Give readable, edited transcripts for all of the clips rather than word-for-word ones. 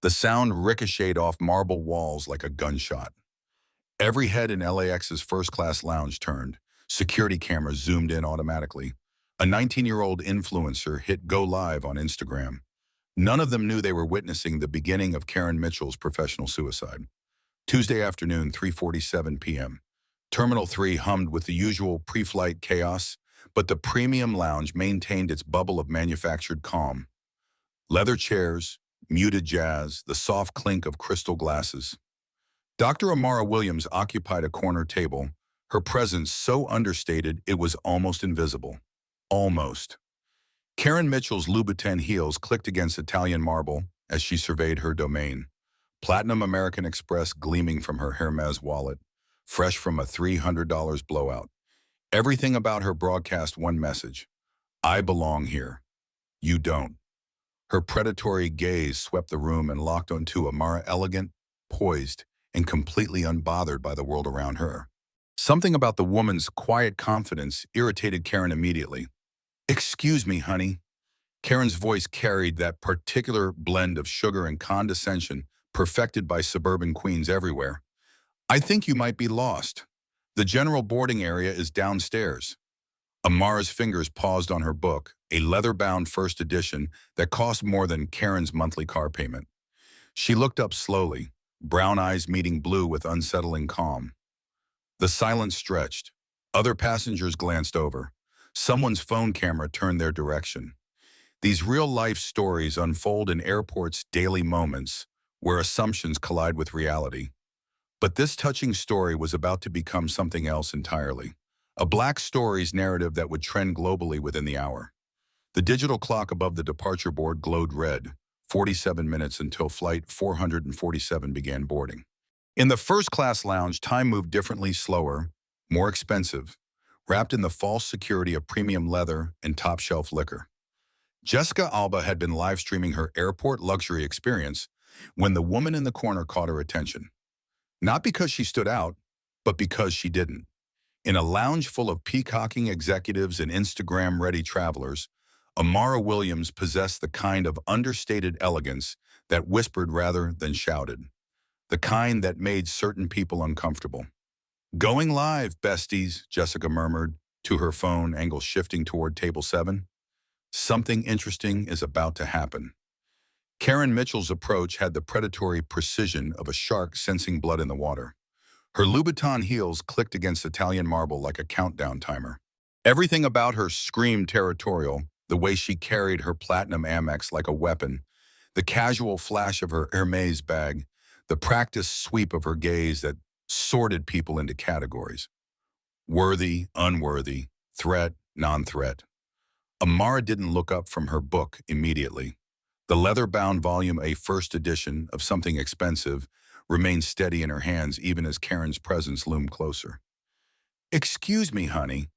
The sound ricocheted off marble walls like a gunshot. Every head in LAX's first-class lounge turned. Security cameras zoomed in automatically. A 19-year-old influencer hit go live on Instagram. None of them knew they were witnessing the beginning of Karen Mitchell's professional suicide. Tuesday afternoon, 3:47 p.m. Terminal 3 hummed with the usual pre-flight chaos, but the premium lounge maintained its bubble of manufactured calm. Leather chairs, muted jazz, the soft clink of crystal glasses. Dr. Amara Williams occupied a corner table, her presence so understated it was almost invisible. Almost. Karen Mitchell's Louboutin heels clicked against Italian marble as she surveyed her domain. Platinum American Express gleaming from her Hermes wallet, fresh from a $300 blowout. Everything about her broadcast one message: I belong here. You don't. Her predatory gaze swept the room and locked onto Amara, elegant, poised, and completely unbothered by the world around her. Something about the woman's quiet confidence irritated Karen immediately. "Excuse me, honey." Karen's voice carried that particular blend of sugar and condescension perfected by suburban queens everywhere. "I think you might be lost. The general boarding area is downstairs." Amara's fingers paused on her book, a leather-bound first edition that cost more than Karen's monthly car payment. She looked up slowly, brown eyes meeting blue with unsettling calm. The silence stretched. Other passengers glanced over. Someone's phone camera turned their direction. These real-life stories unfold in airports' daily moments, where assumptions collide with reality. But this touching story was about to become something else entirely. A Black Stories narrative that would trend globally within the hour. The digital clock above the departure board glowed red, 47 minutes until flight 447 began boarding. In the first-class lounge, time moved differently, slower, more expensive, wrapped in the false security of premium leather and top-shelf liquor. Jessica Alba had been live-streaming her airport luxury experience when the woman in the corner caught her attention. Not because she stood out, but because she didn't. In a lounge full of peacocking executives and Instagram-ready travelers, Amara Williams possessed the kind of understated elegance that whispered rather than shouted. The kind that made certain people uncomfortable. "Going live, besties," Jessica murmured, to her phone, angle shifting toward table 7. Something interesting is about to happen. Karen Mitchell's approach had the predatory precision of a shark sensing blood in the water. Her Louboutin heels clicked against Italian marble like a countdown timer. Everything about her screamed territorial, the way she carried her platinum Amex like a weapon, the casual flash of her Hermes bag, the practiced sweep of her gaze that sorted people into categories. Worthy, unworthy, threat, non-threat. Amara didn't look up from her book immediately. The leather-bound volume, a first edition of something expensive, remained steady in her hands even as Karen's presence loomed closer. "Excuse me, honey."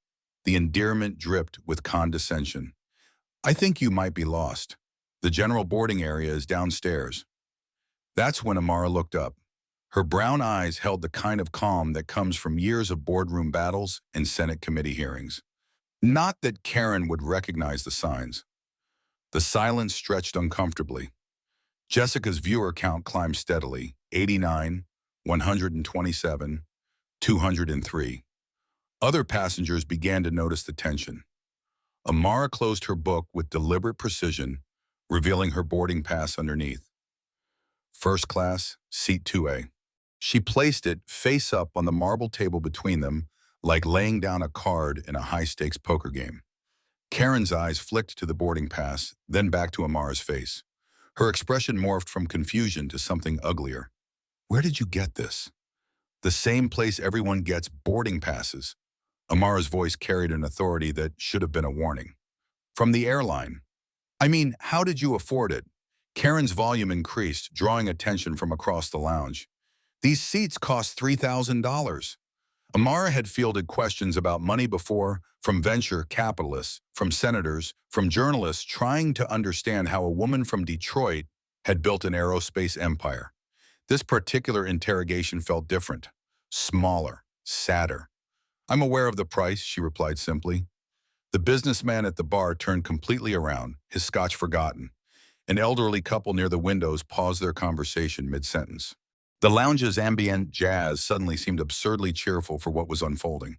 The endearment dripped with condescension. "I think you might be lost. The general boarding area is downstairs." That's when Amara looked up. Her brown eyes held the kind of calm that comes from years of boardroom battles and Senate committee hearings. Not that Karen would recognize the signs. The silence stretched uncomfortably. Jessica's viewer count climbed steadily: 89, 127, 203. Other passengers began to notice the tension. Amara closed her book with deliberate precision, revealing her boarding pass underneath. First class, seat 2A. She placed it face up on the marble table between them, like laying down a card in a high-stakes poker game. Karen's eyes flicked to the boarding pass, then back to Amara's face. Her expression morphed from confusion to something uglier. "Where did you get this?" "The same place everyone gets boarding passes." Amara's voice carried an authority that should have been a warning. "From the airline." "I mean, how did you afford it?" Karen's volume increased, drawing attention from across the lounge. "These seats cost $3,000. Amara had fielded questions about money before, from venture capitalists, from senators, from journalists trying to understand how a woman from Detroit had built an aerospace empire. This particular interrogation felt different, smaller, sadder. "I'm aware of the price," she replied simply. The businessman at the bar turned completely around, his scotch forgotten. An elderly couple near the windows paused their conversation mid-sentence. The lounge's ambient jazz suddenly seemed absurdly cheerful for what was unfolding.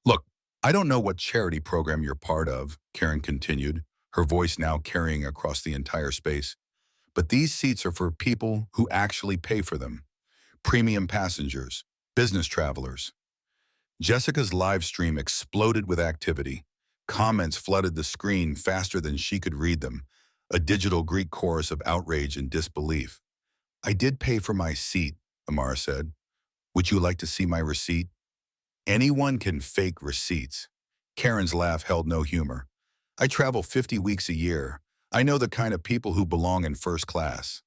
Look, I don't know what charity program you're part of, Karen continued, her voice now carrying across the entire space. But these seats are for people who actually pay for them. Premium passengers, business travelers. Jessica's live stream exploded with activity. Comments flooded the screen faster than she could read them, a digital Greek chorus of outrage and disbelief. I did pay for my seat, Amara said. Would you like to see my receipt? Anyone can fake receipts. Karen's laugh held no humor. I travel 50 weeks a year. I know the kind of people who belong in first class.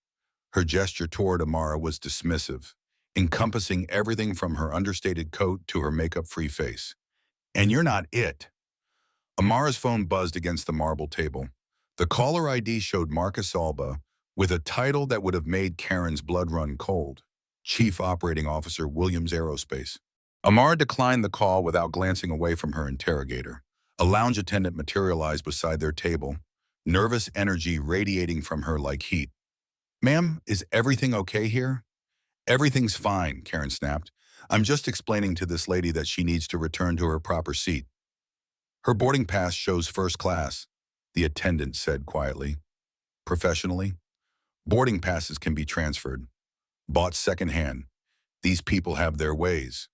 Her gesture toward Amara was dismissive, encompassing everything from her understated coat to her makeup-free face. And you're not it. Amara's phone buzzed against the marble table. The caller ID showed Marcus Alba, with a title that would have made Karen's blood run cold. Chief Operating Officer, Williams Aerospace. Amara declined the call without glancing away from her interrogator. A lounge attendant materialized beside their table, nervous energy radiating from her like heat. Ma'am, is everything okay here? Everything's fine, Karen snapped. I'm just explaining to this lady that she needs to return to her proper seat. Her boarding pass shows first class, the attendant said quietly. Professionally, boarding passes can be transferred, bought secondhand. These people have their ways.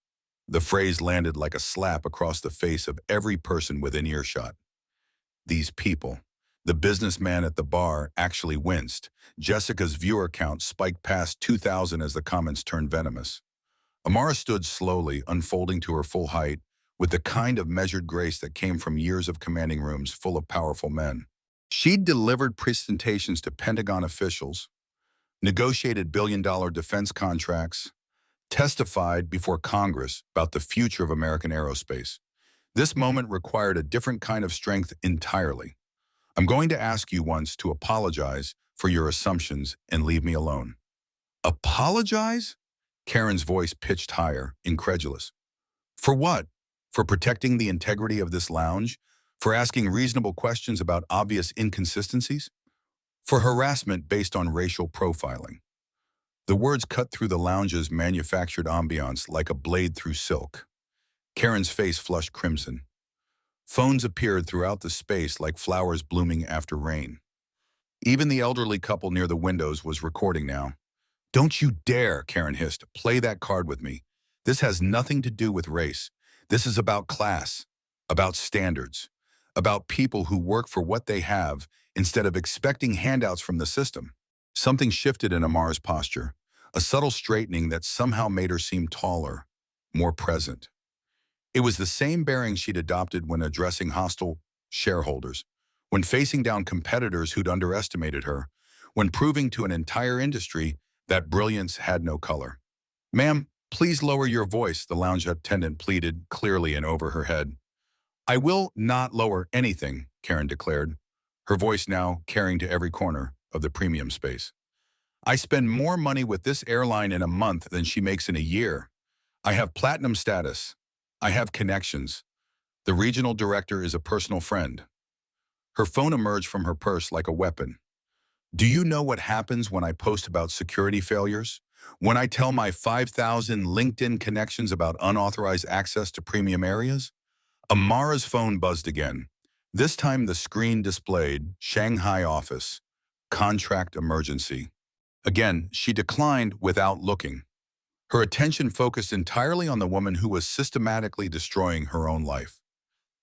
The phrase landed like a slap across the face of every person within earshot. These people. The businessman at the bar actually winced. Jessica's viewer count spiked past 2,000 as the comments turned venomous. Amara stood slowly, unfolding to her full height, with the kind of measured grace that came from years of commanding rooms full of powerful men. She'd delivered presentations to Pentagon officials, negotiated billion-dollar defense contracts, testified before Congress about the future of American aerospace. This moment required a different kind of strength entirely. I'm going to ask you once to apologize for your assumptions and leave me alone. Apologize? Karen's voice pitched higher, incredulous. For what? For protecting the integrity of this lounge? For asking reasonable questions about obvious inconsistencies? For harassment based on racial profiling? The words cut through the lounge's manufactured ambiance like a blade through silk. Karen's face flushed crimson. Phones appeared throughout the space like flowers blooming after rain. Even the elderly couple near the windows was recording now. Don't you dare, Karen hissed, play that card with me. This has nothing to do with race. This is about class, about standards, about people who work for what they have instead of expecting handouts from the system. Something shifted in Amara's posture, a subtle straightening that somehow made her seem taller, more present. It was the same bearing she'd adopted when addressing hostile shareholders, when facing down competitors who'd underestimated her, when proving to an entire industry that brilliance had no color. Ma'am, please lower your voice, the lounge attendant pleaded clearly and over her head. I will not lower anything, Karen declared, her voice now carrying to every corner of the premium space. I spend more money with this airline in a month than she makes in a year. I have platinum status. I have connections. The regional director is a personal friend. Her phone emerged from her purse like a weapon. Do you know what happens when I post about security failures? When I tell my 5,000 LinkedIn connections about unauthorized access to premium areas? Amara's phone buzzed again. This time the screen displayed Shanghai office, contract emergency. Again, she declined without looking. Her attention focused entirely on the woman who was systematically destroying her own life.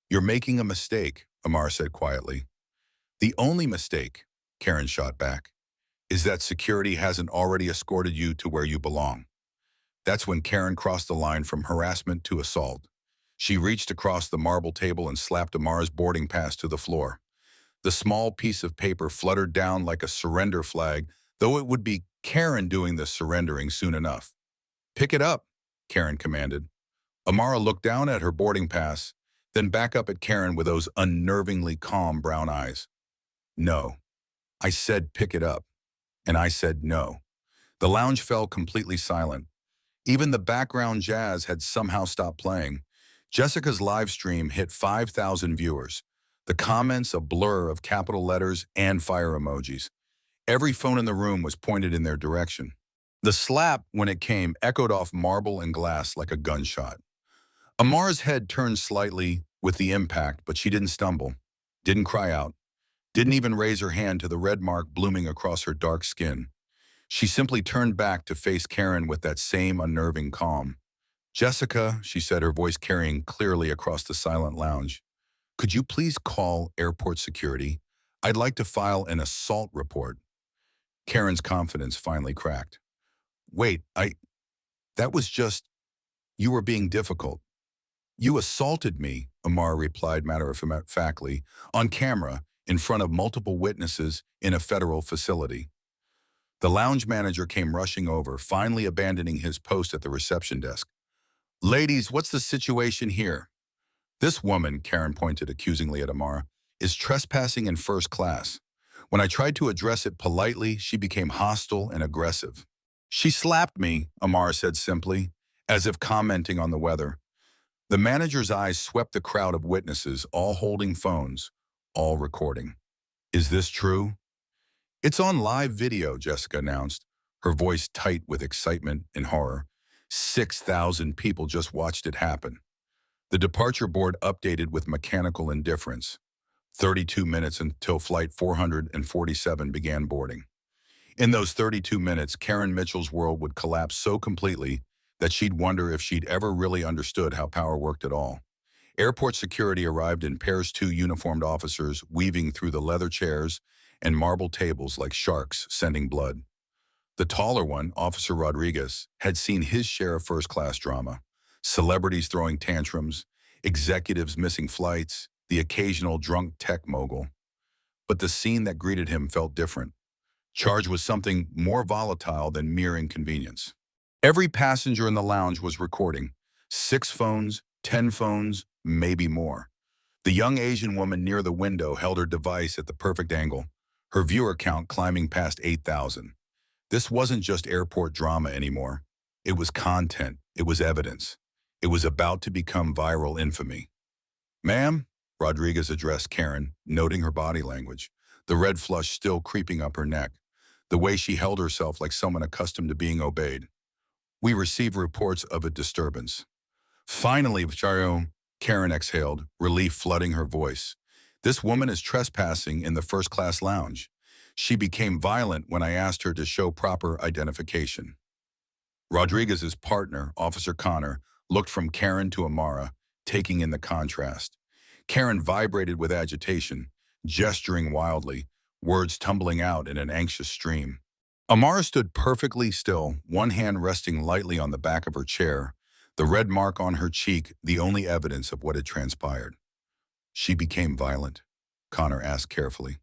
You're making a mistake, Amara said quietly. The only mistake, Karen shot back, is that security hasn't already escorted you to where you belong. That's when Karen crossed the line from harassment to assault. She reached across the marble table and slapped Amara's boarding pass to the floor. The small piece of paper fluttered down like a surrender flag, though it would be Karen doing the surrendering soon enough. Pick it up, Karen commanded. Amara looked down at her boarding pass, then back up at Karen with those unnervingly calm brown eyes. No. I said pick it up. And I said no. The lounge fell completely silent. Even the background jazz had somehow stopped playing. Jessica's live stream hit 5,000 viewers. The comments a blur of capital letters and fire emojis. Every phone in the room was pointed in their direction. The slap, when it came, echoed off marble and glass like a gunshot. Amara's head turned slightly with the impact, but she didn't stumble, didn't cry out, didn't even raise her hand to the red mark blooming across her dark skin. She simply turned back to face Karen with that same unnerving calm. "Jessica," she said, her voice carrying clearly across the silent lounge, "could you please call airport security? I'd like to file an assault report." Karen's confidence finally cracked. "Wait, that was just, you were being difficult." "You assaulted me," Amara replied matter-of-factly, on camera, in front of multiple witnesses in a federal facility. The lounge manager came rushing over, finally abandoning his post at the reception desk. "Ladies, what's the situation here?" "This woman," Karen pointed accusingly at Amara, "is trespassing in first class. When I tried to address it politely, she became hostile and aggressive." "She slapped me," Amara said simply, as if commenting on the weather. The manager's eyes swept the crowd of witnesses, all holding phones, all recording. "Is this true?" "It's on live video," Jessica announced, her voice tight with excitement and horror. 6,000 people just watched it happen. The departure board updated with mechanical indifference. 32 minutes until Flight 447 began boarding. In those 32 minutes, Karen Mitchell's world would collapse so completely that she'd wonder if she'd ever really understood how power worked at all. Airport security arrived in pairs, two uniformed officers weaving through the leather chairs and marble tables like sharks sending blood. The taller one, Officer Rodriguez, had seen his share of first-class drama. Celebrities throwing tantrums, executives missing flights, the occasional drunk tech mogul. But the scene that greeted him felt different, charged with something more volatile than mere inconvenience. Every passenger in the lounge was recording. 6 phones, 10 phones, maybe more. The young Asian woman near the window held her device at the perfect angle, her viewer count climbing past 8,000. This wasn't just airport drama anymore. It was content. It was evidence. It was about to become viral infamy. "Ma'am," Rodriguez addressed Karen, noting her body language, the red flush still creeping up her neck, the way she held herself like someone accustomed to being obeyed. "We receive reports of a disturbance." "Finally, Chario," Karen exhaled, relief flooding her voice. "This woman is trespassing in the first-class lounge. She became violent when I asked her to show proper identification." Rodriguez's partner, Officer Connor, looked from Karen to Amara, taking in the contrast. Karen vibrated with agitation, gesturing wildly, words tumbling out in an anxious stream. Amara stood perfectly still, one hand resting lightly on the back of her chair, the red mark on her cheek the only evidence of what had transpired. "She became violent?" Connor asked carefully.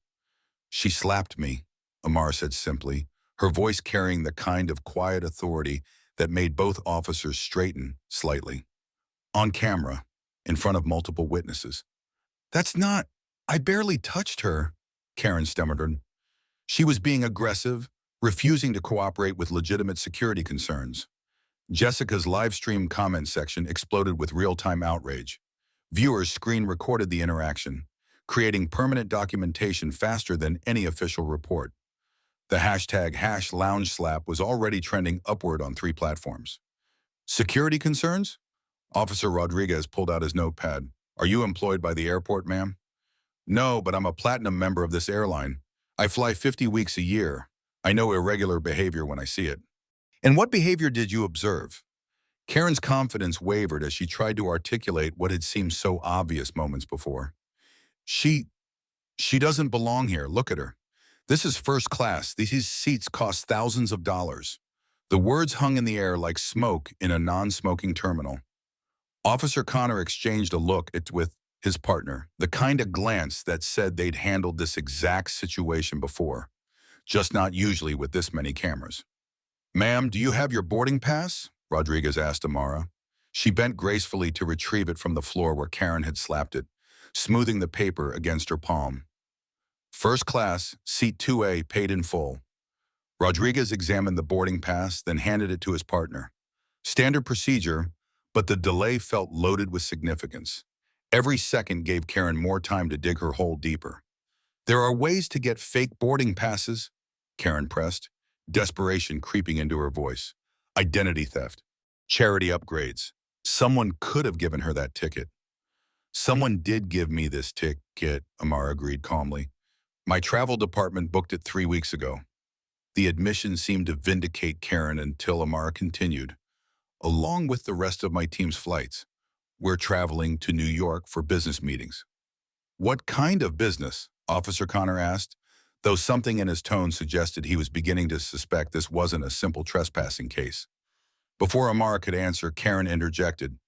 "She slapped me," Amara said simply, her voice carrying the kind of quiet authority that made both officers straighten slightly. "On camera, in front of multiple witnesses." "That's not, I barely touched her," Karen stammered. She was being aggressive, refusing to cooperate with legitimate security concerns. Jessica's live stream comment section exploded with real-time outrage. Viewers screen-recorded the interaction, creating permanent documentation faster than any official report. The hashtag #LoungeSlap was already trending upward on 3 platforms. "Security concerns?" Officer Rodriguez pulled out his notepad. "Are you employed by the airport, ma'am?" "No, but I'm a platinum member of this airline. I fly 50 weeks a year. I know irregular behavior when I see it." "And what behavior did you observe?" Karen's confidence wavered as she tried to articulate what had seemed so obvious moments before. She doesn't belong here. Look at her. This is first class. These seats cost thousands of dollars." The words hung in the air like smoke in a non-smoking terminal. Officer Connor exchanged a look with his partner, the kind of glance that said they'd handled this exact situation before, just not usually with this many cameras. "Ma'am, do you have your boarding pass?" Rodriguez asked Amara. She bent gracefully to retrieve it from the floor where Karen had slapped it, smoothing the paper against her palm. "First class, seat 2A, paid in full." Rodriguez examined the boarding pass, then handed it to his partner. Standard procedure, but the delay felt loaded with significance. Every second gave Karen more time to dig her hole deeper. "There are ways to get fake boarding passes." Karen pressed, desperation creeping into her voice. Identity theft. Charity upgrades. Someone could have given her that ticket. Someone did give me this ticket, Amara agreed calmly. My travel department booked it 3 weeks ago. The admission seemed to vindicate Karen until Amara continued. Along with the rest of my team's flights, we're traveling to New York for business meetings. What kind of business? Officer Connor asked, though something in his tone suggested he was beginning to suspect this wasn't a simple trespassing case. Before Amara could answer, Karen interjected.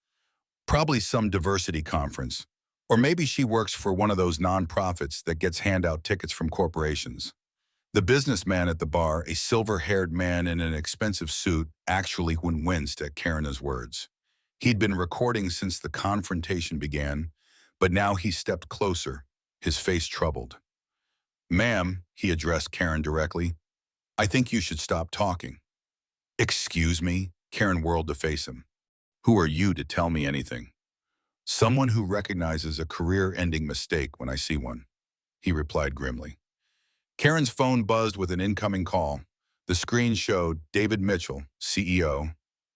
Probably some diversity conference. Or maybe she works for one of those nonprofits that gets handout tickets from corporations. The businessman at the bar, a silver-haired man in an expensive suit, actually winced at Karen's words. He'd been recording since the confrontation began, but now he stepped closer, his face troubled. Ma'am, he addressed Karen directly, I think you should stop talking. Excuse me? Karen whirled to face him. Who are you to tell me anything? Someone who recognizes a career-ending mistake when I see one, he replied grimly. Karen's phone buzzed with an incoming call. The screen showed David Mitchell, CEO,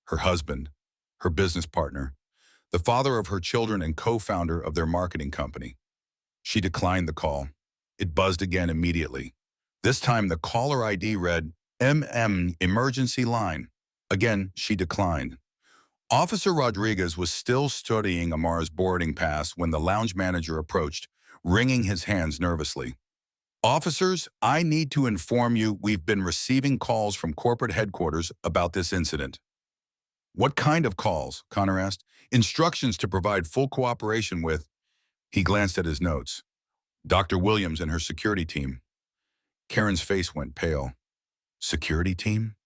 her husband, her business partner, the father of her children and co-founder of their marketing company. She declined the call. It buzzed again immediately. This time the caller ID read, emergency line. Again, she declined. Officer Rodriguez was still studying Amara's boarding pass when the lounge manager approached, wringing his hands nervously. Officers, I need to inform you we've been receiving calls from corporate headquarters about this incident. What kind of calls? Connor asked. Instructions to provide full cooperation with. He glanced at his notes. Dr. Williams and her security team. Karen's face went pale. Security team?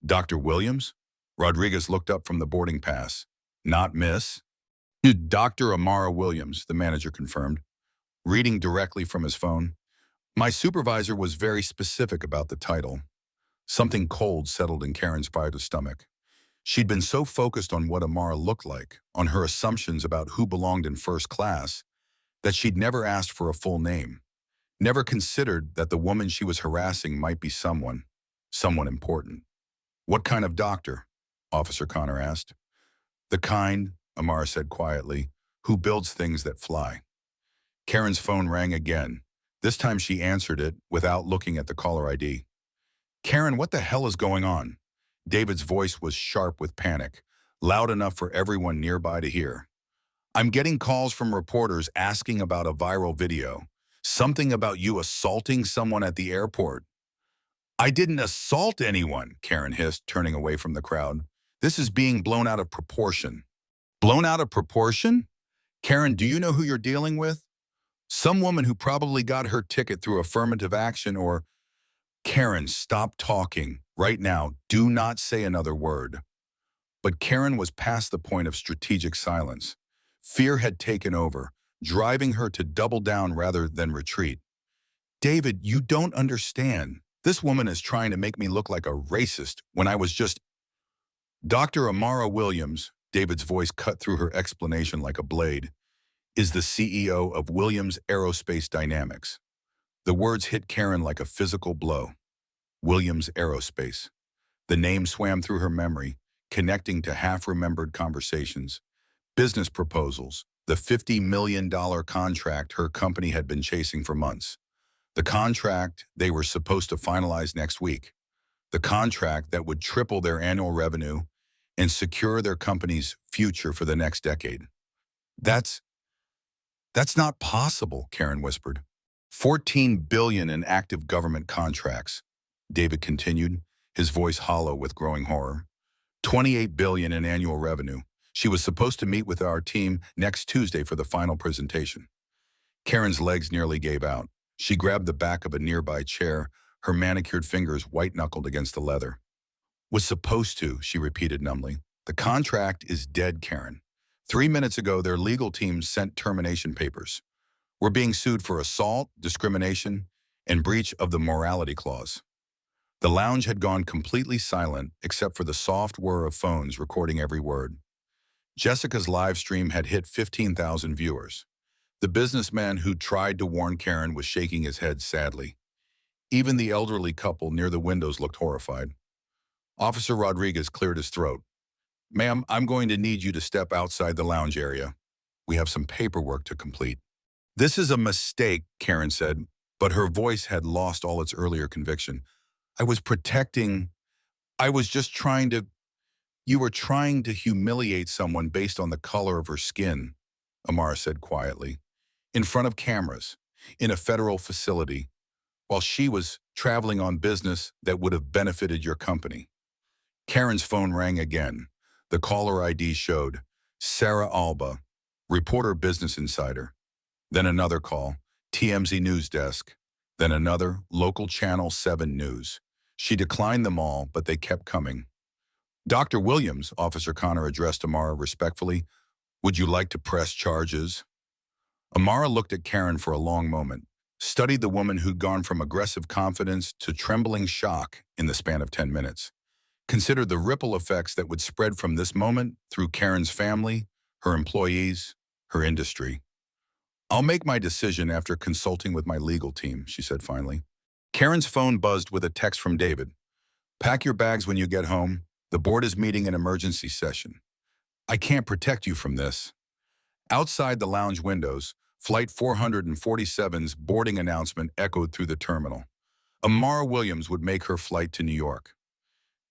Dr. Williams? Rodriguez looked up from the boarding pass. Not Miss? Dr. Amara Williams, the manager confirmed, reading directly from his phone. My supervisor was very specific about the title. Something cold settled in Karen's private stomach. She'd been so focused on what Amara looked like, on her assumptions about who belonged in first class, that she'd never asked for a full name, never considered that the woman she was harassing might be someone important. What kind of doctor? Officer Connor asked. The kind, Amara said quietly, who builds things that fly. Karen's phone rang again. This time she answered it without looking at the caller ID. Karen, what the hell is going on? David's voice was sharp with panic, loud enough for everyone nearby to hear. I'm getting calls from reporters asking about a viral video. Something about you assaulting someone at the airport. I didn't assault anyone, Karen hissed, turning away from the crowd. This is being blown out of proportion. Blown out of proportion? Karen, do you know who you're dealing with? Some woman who probably got her ticket through affirmative action or… Karen, stop talking. Right now, do not say another word. But Karen was past the point of strategic silence. Fear had taken over, driving her to double down rather than retreat. David, you don't understand. This woman is trying to make me look like a racist when I was just… Dr. Amara Williams, David's voice cut through her explanation like a blade, is the CEO of Williams Aerospace Dynamics. The words hit Karen like a physical blow. Williams Aerospace. The name swam through her memory, connecting to half-remembered conversations, business proposals, the $50 million contract her company had been chasing for months. The contract they were supposed to finalize next week. The contract that would triple their annual revenue and secure their company's future for the next decade. That's not possible, Karen whispered. $14 billion in active government contracts, David continued, his voice hollow with growing horror. $28 billion in annual revenue. She was supposed to meet with our team next Tuesday for the final presentation. Karen's legs nearly gave out. She grabbed the back of a nearby chair, her manicured fingers white-knuckled against the leather. Was supposed to, she repeated numbly. The contract is dead, Karen. 3 minutes ago, their legal team sent termination papers. We're being sued for assault, discrimination, and breach of the morality clause. The lounge had gone completely silent except for the soft whir of phones recording every word. Jessica's live stream had hit 15,000 viewers. The businessman who tried to warn Karen was shaking his head sadly. Even the elderly couple near the windows looked horrified. Officer Rodriguez cleared his throat. Ma'am, I'm going to need you to step outside the lounge area. We have some paperwork to complete. This is a mistake, Karen said, but her voice had lost all its earlier conviction. I was protecting. I was just trying to. You were trying to humiliate someone based on the color of her skin, Amara said quietly, in front of cameras, in a federal facility, while she was traveling on business that would have benefited your company. Karen's phone rang again. The caller ID showed Sarah Alba, reporter Business Insider. Then another call, TMZ News Desk. Then another, local channel 7 News. She declined them all, but they kept coming. Dr. Williams, Officer Connor addressed Amara respectfully, would you like to press charges? Amara looked at Karen for a long moment, studied the woman who'd gone from aggressive confidence to trembling shock in the span of 10 minutes. Considered the ripple effects that would spread from this moment through Karen's family, her employees, her industry. I'll make my decision after consulting with my legal team, she said finally. Karen's phone buzzed with a text from David. Pack your bags when you get home. The board is meeting an emergency session. I can't protect you from this. Outside the lounge windows, Flight 447's boarding announcement echoed through the terminal. Amara Williams would make her flight to New York.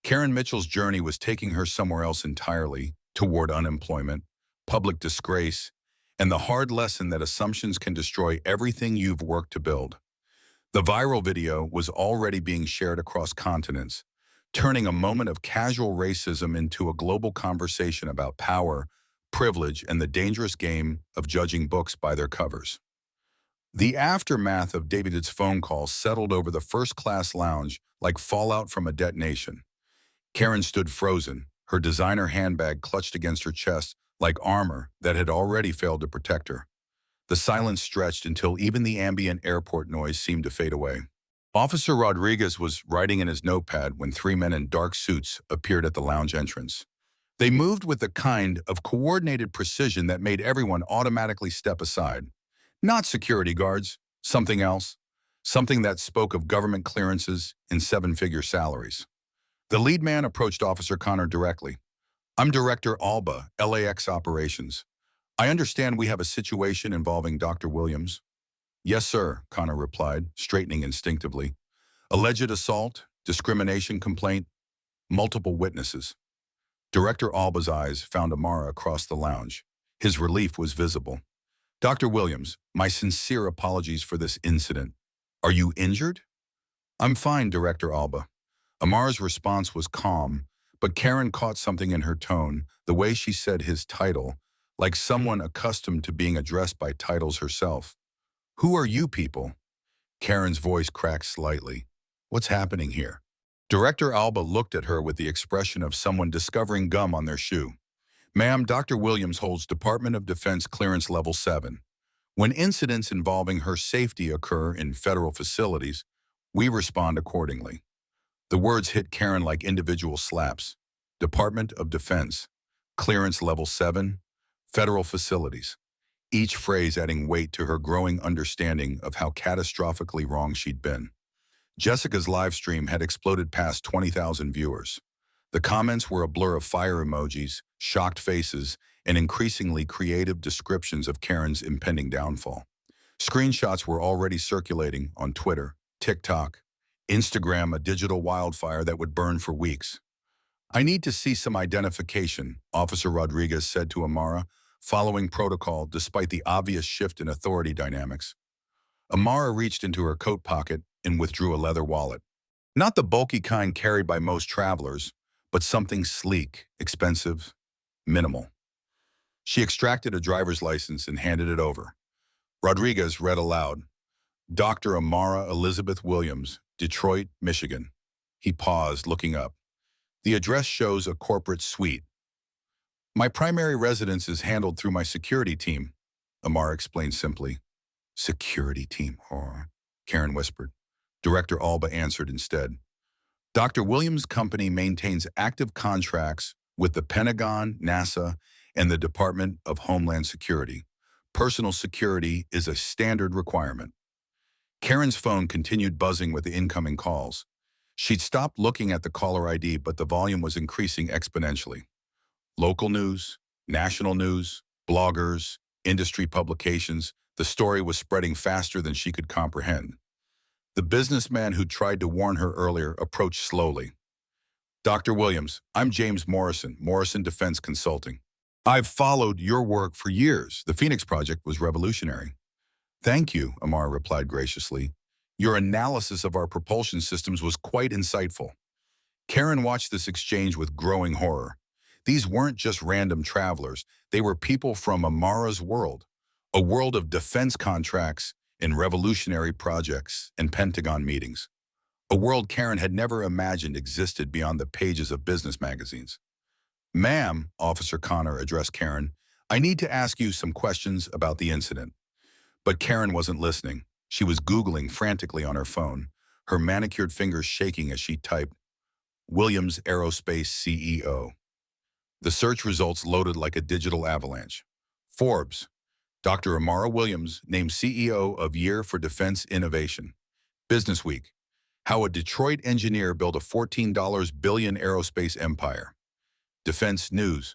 Karen Mitchell's journey was taking her somewhere else entirely, toward unemployment, public disgrace, and the hard lesson that assumptions can destroy everything you've worked to build. The viral video was already being shared across continents, turning a moment of casual racism into a global conversation about power, privilege, and the dangerous game of judging books by their covers. The aftermath of David's phone call settled over the first-class lounge like fallout from a detonation. Karen stood frozen, her designer handbag clutched against her chest like armor that had already failed to protect her. The silence stretched until even the ambient airport noise seemed to fade away. Officer Rodriguez was writing in his notepad when 3 men in dark suits appeared at the lounge entrance. They moved with the kind of coordinated precision that made everyone automatically step aside. Not security guards, something else, something that spoke of government clearances and 7-figure salaries. The lead man approached Officer Connor directly. I'm Director Alba, LAX Operations. I understand we have a situation involving Dr. Williams. Yes, sir, Connor replied, straightening instinctively. Alleged assault, discrimination complaint, multiple witnesses. Director Alba's eyes found Amara across the lounge. His relief was visible. Dr. Williams, my sincere apologies for this incident. Are you injured? I'm fine, Director Alba. Amara's response was calm, but Karen caught something in her tone, the way she said his title, like someone accustomed to being addressed by titles herself. Who are you people? Karen's voice cracked slightly. What's happening here? Director Alba looked at her with the expression of someone discovering gum on their shoe. Ma'am, Dr. Williams holds Department of Defense Clearance Level 7. When incidents involving her safety occur in federal facilities, we respond accordingly. The words hit Karen like individual slaps. Department of Defense, Clearance Level 7, Federal Facilities. Each phrase adding weight to her growing understanding of how catastrophically wrong she'd been. Jessica's live stream had exploded past 20,000 viewers. The comments were a blur of fire emojis, shocked faces, and increasingly creative descriptions of Karen's impending downfall. Screenshots were already circulating on Twitter, TikTok, Instagram, a digital wildfire that would burn for weeks. I need to see some identification, Officer Rodriguez said to Amara, following protocol despite the obvious shift in authority dynamics. Amara reached into her coat pocket and withdrew a leather wallet. Not the bulky kind carried by most travelers, but something sleek, expensive, minimal. She extracted a driver's license and handed it over. Rodriguez read aloud, Dr. Amara Elizabeth Williams, Detroit, Michigan. He paused, looking up. The address shows a corporate suite. My primary residence is handled through my security team, Amara explained simply. Security team, Karen whispered. Director Alba answered instead. Dr. Williams' company maintains active contracts with the Pentagon, NASA, and the Department of Homeland Security. Personal security is a standard requirement. Karen's phone continued buzzing with the incoming calls. She'd stopped looking at the caller ID, but the volume was increasing exponentially. Local news, national news, bloggers, industry publications, the story was spreading faster than she could comprehend. The businessman who tried to warn her earlier approached slowly. Dr. Williams, I'm James Morrison, Morrison Defense Consulting. I've followed your work for years. The Phoenix Project was revolutionary. Thank you, Amar replied graciously. Your analysis of our propulsion systems was quite insightful. Karen watched this exchange with growing horror. These weren't just random travelers. They were people from Amara's world, a world of defense contracts and revolutionary projects and Pentagon meetings. A world Karen had never imagined existed beyond the pages of business magazines. Ma'am, Officer Connor addressed Karen, I need to ask you some questions about the incident. But Karen wasn't listening. She was Googling frantically on her phone, her manicured fingers shaking as she typed, Williams Aerospace CEO. The search results loaded like a digital avalanche. Forbes, Dr. Amara Williams named CEO of Year for Defense Innovation. Business Week, how a Detroit engineer built a $14 billion aerospace empire. Defense News,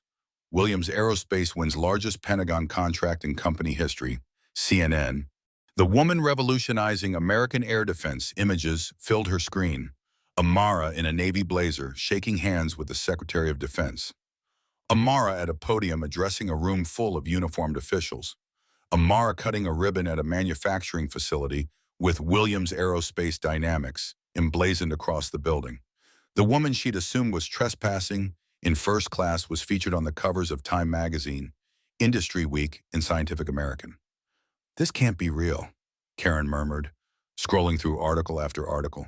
Williams Aerospace wins largest Pentagon contract in company history. CNN, the woman revolutionizing American air defense images filled her screen. Amara in a Navy blazer shaking hands with the Secretary of Defense. Amara at a podium addressing a room full of uniformed officials. Amara cutting a ribbon at a manufacturing facility with Williams Aerospace Dynamics emblazoned across the building. The woman she'd assumed was trespassing in first class was featured on the covers of Time magazine, Industry Week, and Scientific American. This can't be real, Karen murmured, scrolling through article after article.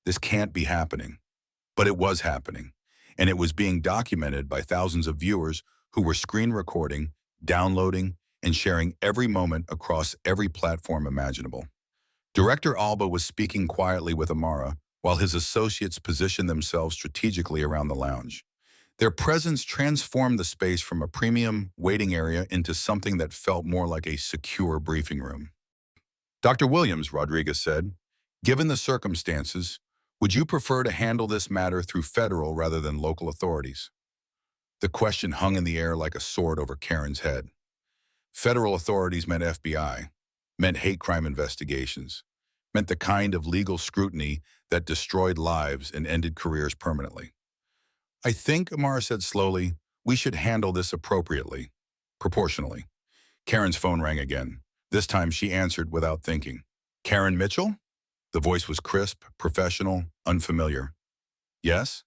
This can't be happening. But it was happening, and it was being documented by thousands of viewers who were screen recording, downloading, and sharing every moment across every platform imaginable. Director Alba was speaking quietly with Amara while his associates positioned themselves strategically around the lounge. Their presence transformed the space from a premium waiting area into something that felt more like a secure briefing room. Dr. Williams, Rodriguez said, given the circumstances, would you prefer to handle this matter through federal rather than local authorities? The question hung in the air like a sword over Karen's head. Federal authorities meant FBI, meant hate crime investigations, meant the kind of legal scrutiny that destroyed lives and ended careers permanently. I think, Amara said slowly, we should handle this appropriately, proportionally. Karen's phone rang again. This time she answered without thinking. Karen Mitchell? The voice was crisp, professional, unfamiliar. Yes?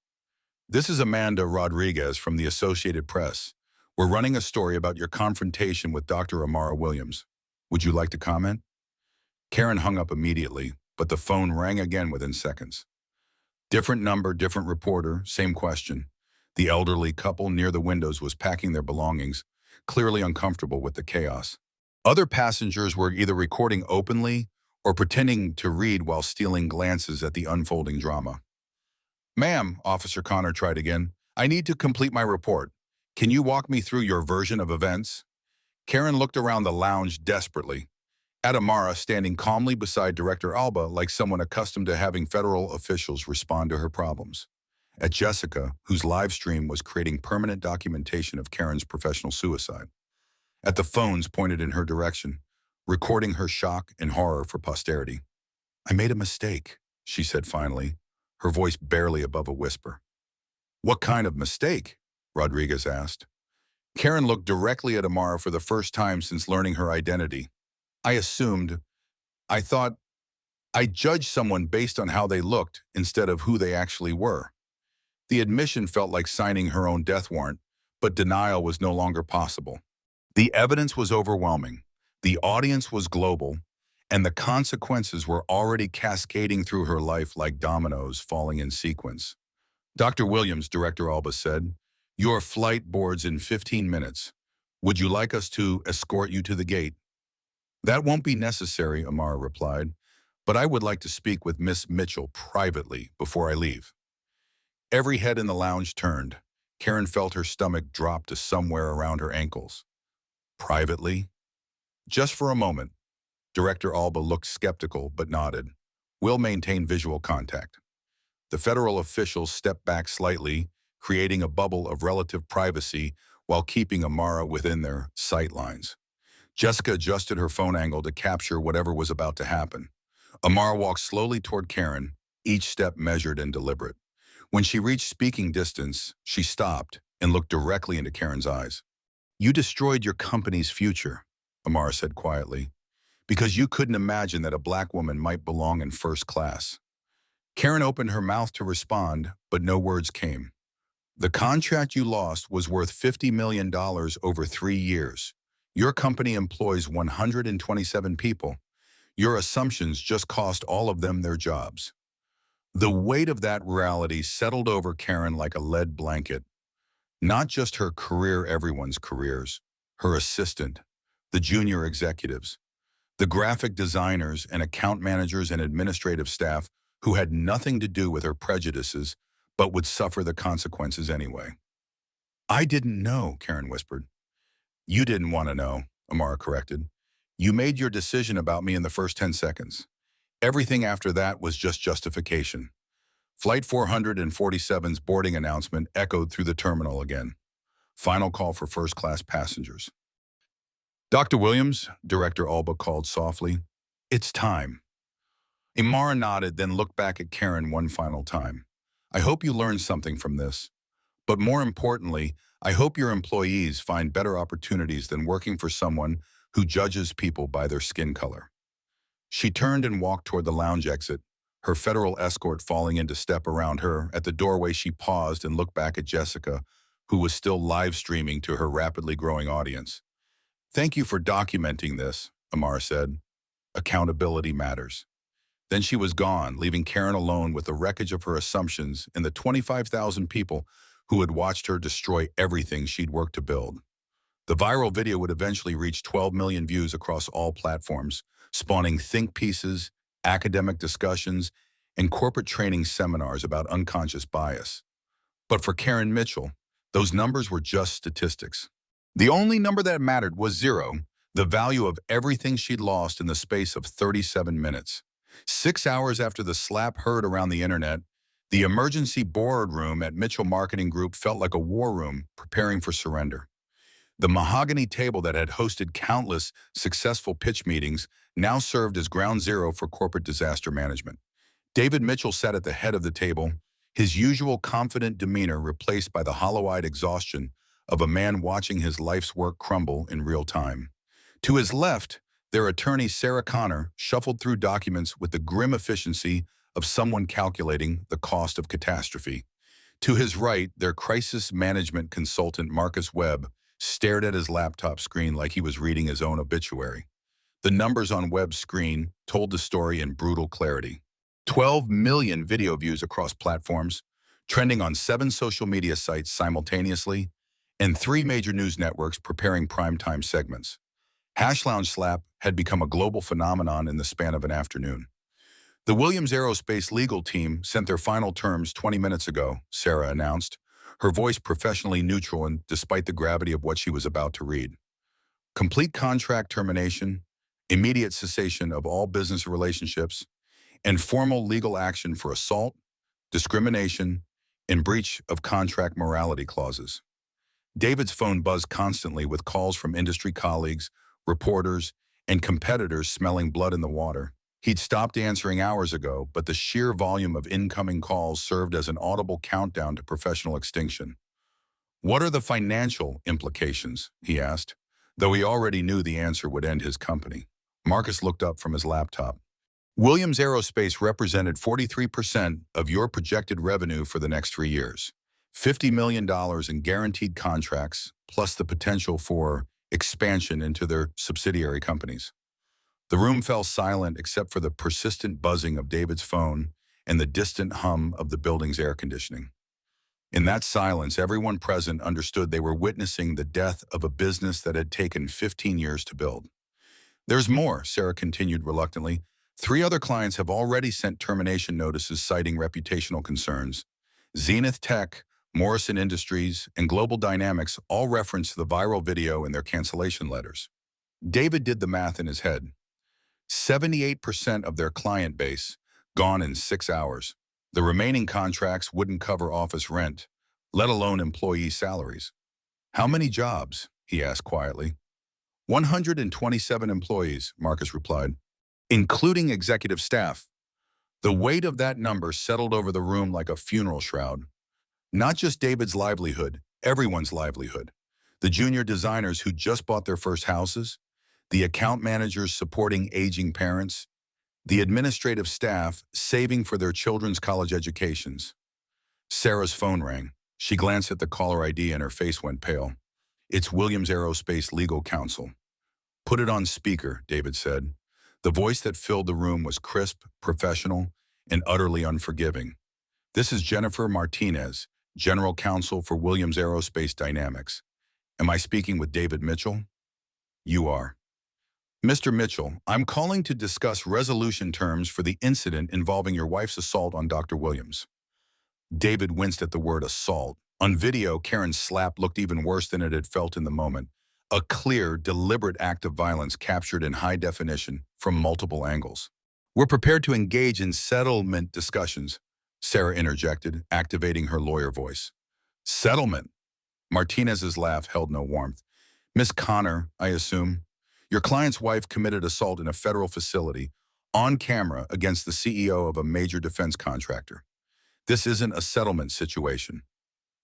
This is Amanda Rodriguez from the Associated Press. We're running a story about your confrontation with Dr. Amara Williams. Would you like to comment? Karen hung up immediately, but the phone rang again within seconds. Different number, different reporter, same question. The elderly couple near the windows was packing their belongings, clearly uncomfortable with the chaos. Other passengers were either recording openly or pretending to read while stealing glances at the unfolding drama. Ma'am, Officer Connor tried again, I need to complete my report. Can you walk me through your version of events? Karen looked around the lounge desperately, at Amara standing calmly beside Director Alba like someone accustomed to having federal officials respond to her problems. At Jessica, whose live stream was creating permanent documentation of Karen's professional suicide. At the phones pointed in her direction, recording her shock and horror for posterity. I made a mistake, she said finally, her voice barely above a whisper. What kind of mistake? Rodriguez asked. Karen looked directly at Amara for the first time since learning her identity. I thought, I judged someone based on how they looked instead of who they actually were. The admission felt like signing her own death warrant, but denial was no longer possible. The evidence was overwhelming, the audience was global, and the consequences were already cascading through her life like dominoes falling in sequence. Dr. Williams, Director Alba said, your flight boards in 15 minutes. Would you like us to escort you to the gate? That won't be necessary, Amara replied, but I would like to speak with Miss Mitchell privately before I leave. Every head in the lounge turned. Karen felt her stomach drop to somewhere around her ankles. Privately? Just for a moment. Director Alba looked skeptical but nodded. We'll maintain visual contact. The federal officials stepped back slightly, creating a bubble of relative privacy while keeping Amara within their sight lines. Jessica adjusted her phone angle to capture whatever was about to happen. Amara walked slowly toward Karen, each step measured and deliberate. When she reached speaking distance, she stopped and looked directly into Karen's eyes. "You destroyed your company's future," Amara said quietly, "because you couldn't imagine that a black woman might belong in first class." Karen opened her mouth to respond, but no words came. "The contract you lost was worth $50 million over 3 years. Your company employs 127 people. Your assumptions just cost all of them their jobs." The weight of that reality settled over Karen like a lead blanket. Not just her career, everyone's careers, her assistant, the junior executives, the graphic designers and account managers and administrative staff who had nothing to do with her prejudices but would suffer the consequences anyway. "I didn't know," Karen whispered. "You didn't want to know," Amara corrected. "You made your decision about me in the first 10 seconds. Everything after that was just justification." Flight 447's boarding announcement echoed through the terminal again. Final call for first-class passengers. "Dr. Williams," Director Alba called softly, "it's time." Amara nodded, then looked back at Karen one final time. "I hope you learned something from this. But more importantly, I hope your employees find better opportunities than working for someone who judges people by their skin color." She turned and walked toward the lounge exit, her federal escort falling into step around her. At the doorway, she paused and looked back at Jessica, who was still live streaming to her rapidly growing audience. "Thank you for documenting this," Amara said. "Accountability matters." Then she was gone, leaving Karen alone with the wreckage of her assumptions and the 25,000 people who had watched her destroy everything she'd worked to build. The viral video would eventually reach 12 million views across all platforms, spawning think pieces, academic discussions, and corporate training seminars about unconscious bias. But for Karen Mitchell, those numbers were just statistics. The only number that mattered was zero, the value of everything she'd lost in the space of 37 minutes. 6 hours after the slap heard around the internet, the emergency boardroom at Mitchell Marketing Group felt like a war room preparing for surrender. The mahogany table that had hosted countless successful pitch meetings now served as ground zero for corporate disaster management. David Mitchell sat at the head of the table, his usual confident demeanor replaced by the hollow-eyed exhaustion of a man watching his life's work crumble in real time. To his left, their attorney Sarah Connor shuffled through documents with the grim efficiency of someone calculating the cost of catastrophe. To his right, their crisis management consultant Marcus Webb stared at his laptop screen like he was reading his own obituary. The numbers on Webb's screen told the story in brutal clarity. 12 million video views across platforms, trending on 7 social media sites simultaneously, and 3 major news networks preparing primetime segments. Hash Lounge Slap had become a global phenomenon in the span of an afternoon. "The Williams Aerospace legal team sent their final terms 20 minutes ago," Sarah announced, her voice professionally neutral and despite the gravity of what she was about to read. "Complete contract termination, immediate cessation of all business relationships, and formal legal action for assault, discrimination, and breach of contract morality clauses." David's phone buzzed constantly with calls from industry colleagues, reporters, and competitors smelling blood in the water. He'd stopped answering hours ago, but the sheer volume of incoming calls served as an audible countdown to professional extinction. "What are the financial implications?" he asked, though he already knew the answer would end his company. Marcus looked up from his laptop. "Williams Aerospace represented 43% of your projected revenue for the next 3 years. $50 million in guaranteed contracts, plus the potential for expansion into their subsidiary companies." The room fell silent except for the persistent buzzing of David's phone and the distant hum of the building's air conditioning. In that silence, everyone present understood they were witnessing the death of a business that had taken 15 years to build. "There's more," Sarah continued reluctantly. "3 other clients have already sent termination notices citing reputational concerns. Zenith Tech, Morrison Industries, and Global Dynamics all referenced the viral video in their cancellation letters." David did the math in his head. 78% of their client base gone in 6 hours. The remaining contracts wouldn't cover office rent, let alone employee salaries. How many jobs? He asked quietly. 127 employees, Marcus replied, including executive staff. The weight of that number settled over the room like a funeral shroud. Not just David's livelihood, everyone's livelihood. The junior designers who just bought their first houses, the account managers supporting aging parents, the administrative staff saving for their children's college educations. Sarah's phone rang. She glanced at the caller ID and her face went pale. It's Williams Aerospace Legal Counsel. Put it on speaker, David said. The voice that filled the room was crisp, professional, and utterly unforgiving. This is Jennifer Martinez, General Counsel for Williams Aerospace Dynamics. Am I speaking with David Mitchell? You are. Mr. Mitchell, I'm calling to discuss resolution terms for the incident involving your wife's assault on Dr. Williams. David winced at the word assault. On video, Karen's slap looked even worse than it had felt in the moment. A clear, deliberate act of violence captured in high definition from multiple angles. We're prepared to engage in settlement discussions, Sarah interjected, activating her lawyer voice. Settlement? Martinez's laugh held no warmth. Miss Connor, I assume. Your client's wife committed assault in a federal facility, on camera against the CEO of a major defense contractor. This isn't a settlement situation.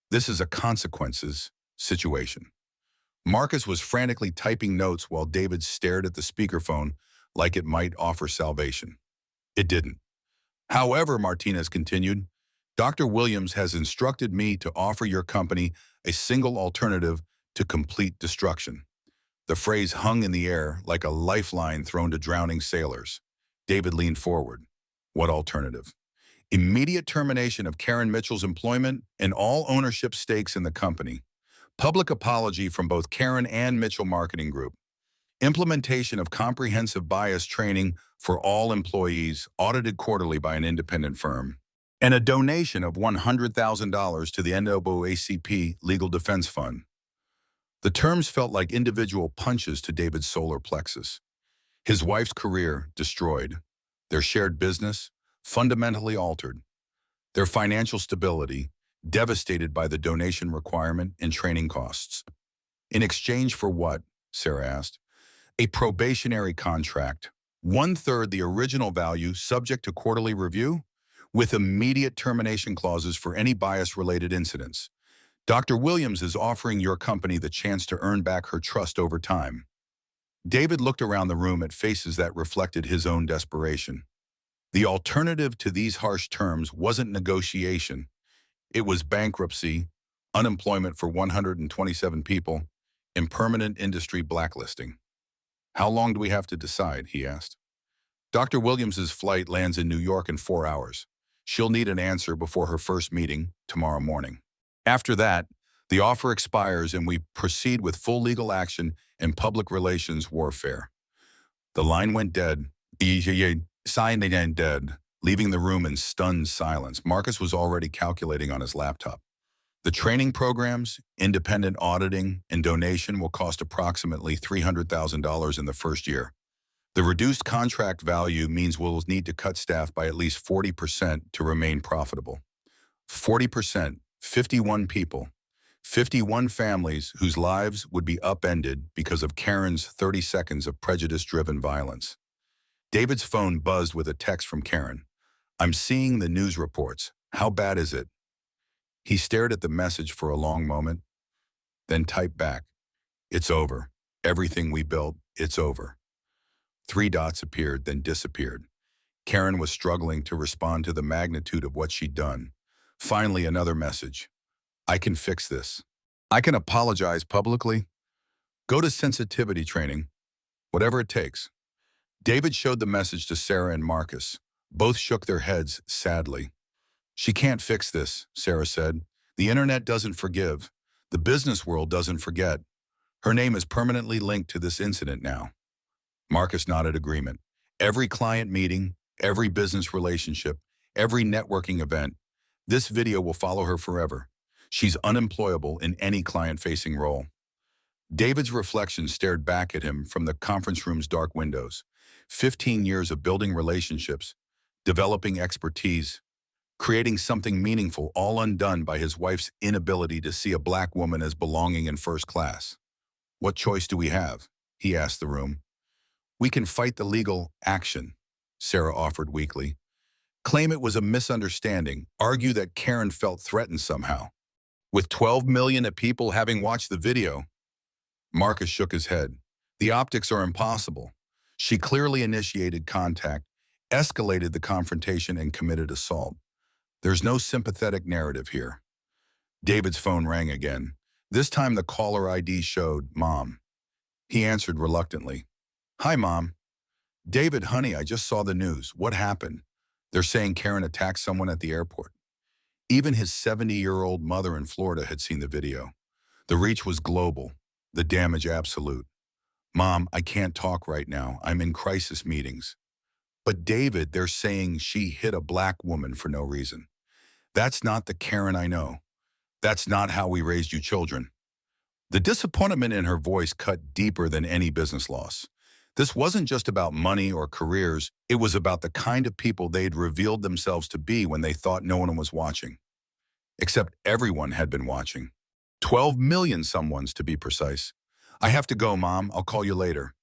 This is a consequences situation. Marcus was frantically typing notes while David stared at the speakerphone like it might offer salvation. It didn't. However, Martinez continued, Dr. Williams has instructed me to offer your company a single alternative to complete destruction. The phrase hung in the air like a lifeline thrown to drowning sailors. David leaned forward. What alternative? Immediate termination of Karen Mitchell's employment and all ownership stakes in the company. Public apology from both Karen and Mitchell Marketing Group. Implementation of comprehensive bias training for all employees, audited quarterly by an independent firm. And a donation of $100,000 to the NAACP Legal Defense Fund. The terms felt like individual punches to David's solar plexus. His wife's career destroyed. Their shared business fundamentally altered. Their financial stability devastated by the donation requirement and training costs. In exchange for what? Sarah asked. A probationary contract, 1/3 the original value subject to quarterly review, with immediate termination clauses for any bias-related incidents. Dr. Williams is offering your company the chance to earn back her trust over time. David looked around the room at faces that reflected his own desperation. The alternative to these harsh terms wasn't negotiation. It was bankruptcy, unemployment for 127 people, and permanent industry blacklisting. How long do we have to decide? He asked. Dr. Williams's flight lands in New York in 4 hours. She'll need an answer before her first meeting tomorrow morning. After that, the offer expires and we proceed with full legal action and public relations warfare. The line went dead. Signed and dead, leaving the room in stunned silence. Marcus was already calculating on his laptop. The training programs, independent auditing, and donation will cost approximately $300,000 in the first year. The reduced contract value means we'll need to cut staff by at least 40% to remain profitable. 40%, 51 people, 51 families whose lives would be upended because of Karen's 30 seconds of prejudice-driven violence. David's phone buzzed with a text from Karen. I'm seeing the news reports. How bad is it? He stared at the message for a long moment, then typed back. It's over. Everything we built, it's over. 3 dots appeared, then disappeared. Karen was struggling to respond to the magnitude of what she'd done. Finally, another message. I can fix this. I can apologize publicly. Go to sensitivity training. Whatever it takes. David showed the message to Sarah and Marcus. Both shook their heads sadly. She can't fix this, Sarah said. The internet doesn't forgive. The business world doesn't forget. Her name is permanently linked to this incident now. Marcus nodded agreement. Every client meeting, every business relationship, every networking event, this video will follow her forever. She's unemployable in any client-facing role. David's reflection stared back at him from the conference room's dark windows. 15 years of building relationships, developing expertise, creating something meaningful, all undone by his wife's inability to see a black woman as belonging in first class. "What choice do we have?" he asked the room. "We can fight the legal action," Sarah offered weakly. "Claim it was a misunderstanding, argue that Karen felt threatened somehow. With 12 million of people having watched the video." Marcus shook his head. "The optics are impossible. She clearly initiated contact, escalated the confrontation, and committed assault. There's no sympathetic narrative here." David's phone rang again. This time the caller ID showed Mom. He answered reluctantly. "Hi, Mom." "David, honey, I just saw the news. What happened?" "They're saying Karen attacked someone at the airport." Even his 70-year-old mother in Florida had seen the video. The reach was global, the damage absolute. "Mom, I can't talk right now. I'm in crisis meetings." "But David, they're saying she hit a black woman for no reason." "That's not the Karen I know. That's not how we raised you children." The disappointment in her voice cut deeper than any business loss. This wasn't just about money or careers, it was about the kind of people they'd revealed themselves to be when they thought no one was watching. Except everyone had been watching. 12 million someones, to be precise. "I have to go, Mom. I'll call you later."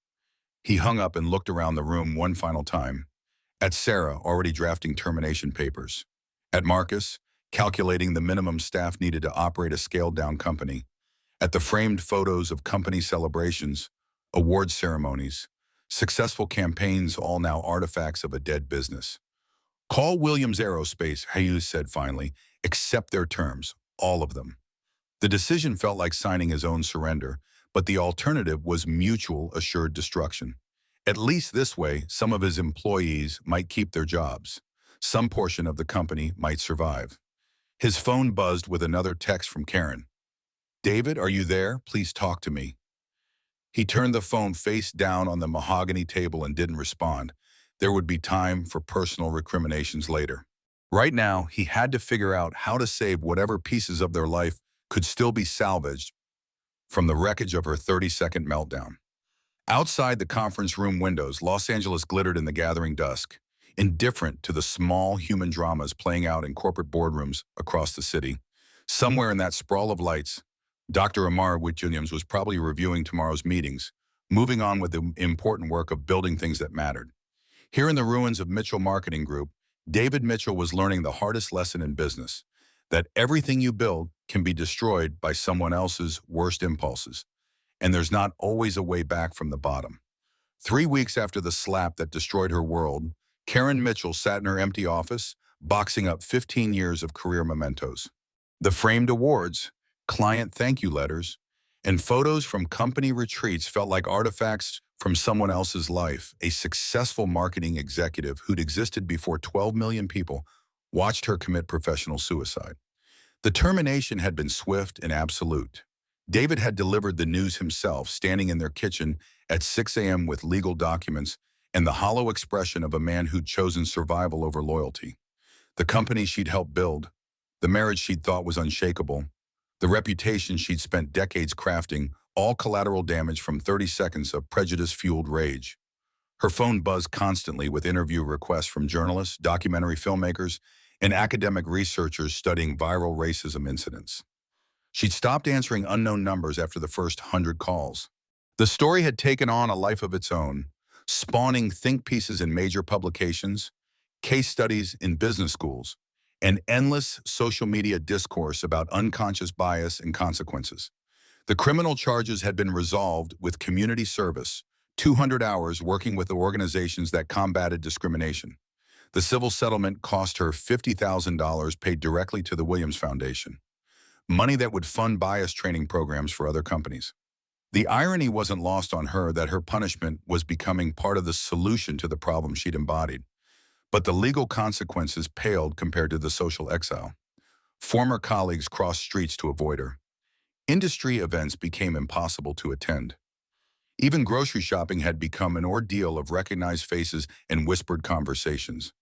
He hung up and looked around the room one final time. At Sarah, already drafting termination papers. At Marcus, calculating the minimum staff needed to operate a scaled-down company. At the framed photos of company celebrations, award ceremonies, successful campaigns, all now artifacts of a dead business. "Call Williams Aerospace," Hayes said finally. "Accept their terms, all of them." The decision felt like signing his own surrender, but the alternative was mutual assured destruction. At least this way, some of his employees might keep their jobs. Some portion of the company might survive. His phone buzzed with another text from Karen. "David, are you there? Please talk to me." He turned the phone face down on the mahogany table and didn't respond. There would be time for personal recriminations later. Right now, he had to figure out how to save whatever pieces of their life could still be salvaged from the wreckage of her 30-second meltdown. Outside the conference room windows, Los Angeles glittered in the gathering dusk, indifferent to the small human dramas playing out in corporate boardrooms across the city. Somewhere in that sprawl of lights, Dr. Amar Williams was probably reviewing tomorrow's meetings, moving on with the important work of building things that mattered. Here in the ruins of Mitchell Marketing Group, David Mitchell was learning the hardest lesson in business, that everything you build can be destroyed by someone else's worst impulses, and there's not always a way back from the bottom. 3 weeks after the slap that destroyed her world, Karen Mitchell sat in her empty office, boxing up 15 years of career mementos. The framed awards, client thank you letters, and photos from company retreats felt like artifacts from someone else's life. A successful marketing executive who'd existed before 12 million people watched her commit professional suicide. The termination had been swift and absolute. David had delivered the news himself, standing in their kitchen at 6 a.m. with legal documents and the hollow expression of a man who'd chosen survival over loyalty. The company she'd helped build, the marriage she'd thought was unshakable, the reputation she'd spent decades crafting, all collateral damage from 30 seconds of prejudice-fueled rage. Her phone buzzed constantly with interview requests from journalists, documentary filmmakers, and academic researchers studying viral racism incidents. She'd stopped answering unknown numbers after the first 100 calls. The story had taken on a life of its own, spawning think pieces in major publications, case studies in business schools, and endless social media discourse about unconscious bias and consequences. The criminal charges had been resolved with community service, 200 hours working with the organizations that combated discrimination. The civil settlement cost her $50,000 paid directly to the Williams Foundation, money that would fund bias training programs for other companies. The irony wasn't lost on her that her punishment was becoming part of the solution to the problem she'd embodied. But the legal consequences paled compared to the social exile. Former colleagues crossed streets to avoid her. Industry events became impossible to attend. Even grocery shopping had become an ordeal of recognized faces and whispered conversations.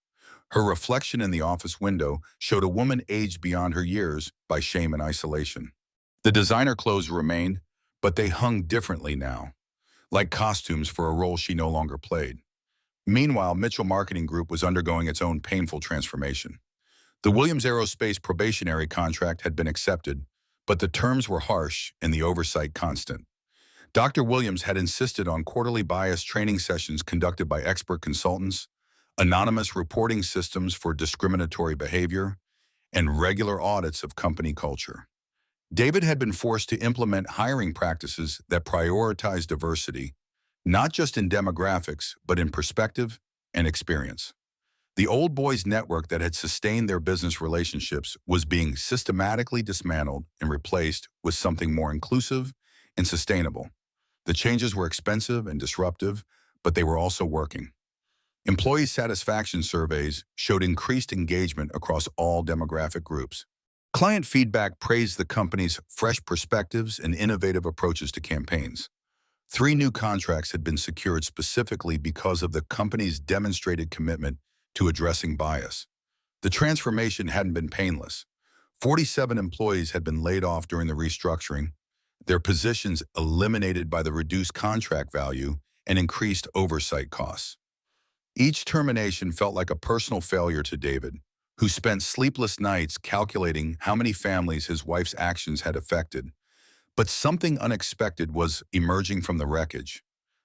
Her reflection in the office window showed a woman aged beyond her years by shame and isolation. The designer clothes remained, but they hung differently now, like costumes for a role she no longer played. Meanwhile, Mitchell Marketing Group was undergoing its own painful transformation. The Williams Aerospace probationary contract had been accepted, but the terms were harsh and the oversight constant. Dr. Williams had insisted on quarterly bias training sessions conducted by expert consultants, anonymous reporting systems for discriminatory behavior, and regular audits of company culture. David had been forced to implement hiring practices that prioritize diversity, not just in demographics, but in perspective and experience. The old boys network that had sustained their business relationships was being systematically dismantled and replaced with something more inclusive and sustainable. The changes were expensive and disruptive, but they were also working. Employee satisfaction surveys showed increased engagement across all demographic groups. Client feedback praised the company's fresh perspectives and innovative approaches to campaigns. 3 new contracts had been secured specifically because of the company's demonstrated commitment to addressing bias. The transformation hadn't been painless. 47 employees had been laid off during the restructuring, their positions eliminated by the reduced contract value and increased oversight costs. Each termination felt like a personal failure to David, who spent sleepless nights calculating how many families his wife's actions had affected. But something unexpected was emerging from the wreckage.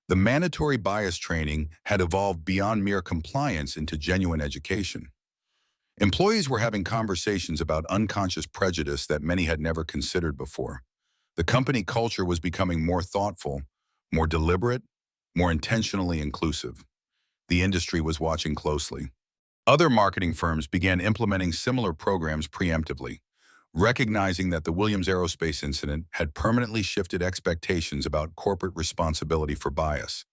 The mandatory bias training had evolved beyond mere compliance into genuine education. Employees were having conversations about unconscious prejudice that many had never considered before. The company culture was becoming more thoughtful, more deliberate, more intentionally inclusive. The industry was watching closely. Other marketing firms began implementing similar programs preemptively, recognizing that the Williams Aerospace incident had permanently shifted expectations about corporate responsibility for bias.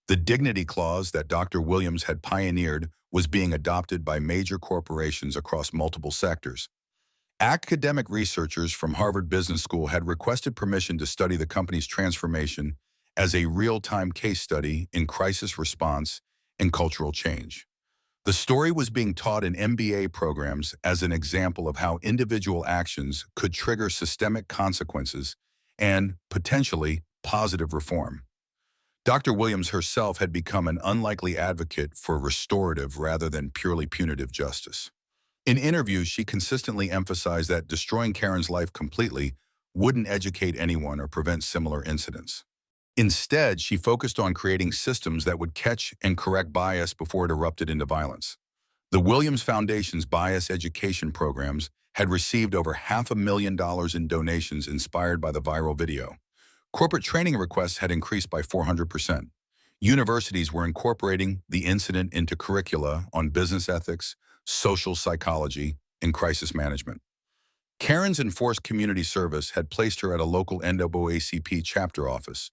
The dignity clause that Dr. Williams had pioneered was being adopted by major corporations across multiple sectors. Academic researchers from Harvard Business School had requested permission to study the company's transformation as a real-time case study in crisis response and cultural change. The story was being taught in MBA programs as an example of how individual actions could trigger systemic consequences and, potentially, positive reform. Dr. Williams herself had become an unlikely advocate for restorative rather than purely punitive justice. In interviews, she consistently emphasized that destroying Karen's life completely wouldn't educate anyone or prevent similar incidents. Instead, she focused on creating systems that would catch and correct bias before it erupted into violence. The Williams Foundation's bias education programs had received over $500,000 in donations inspired by the viral video. Corporate training requests had increased by 400%. Universities were incorporating the incident into curricula on business ethics, social psychology, and crisis management. Karen's enforced community service had placed her at a local NAACP chapter office,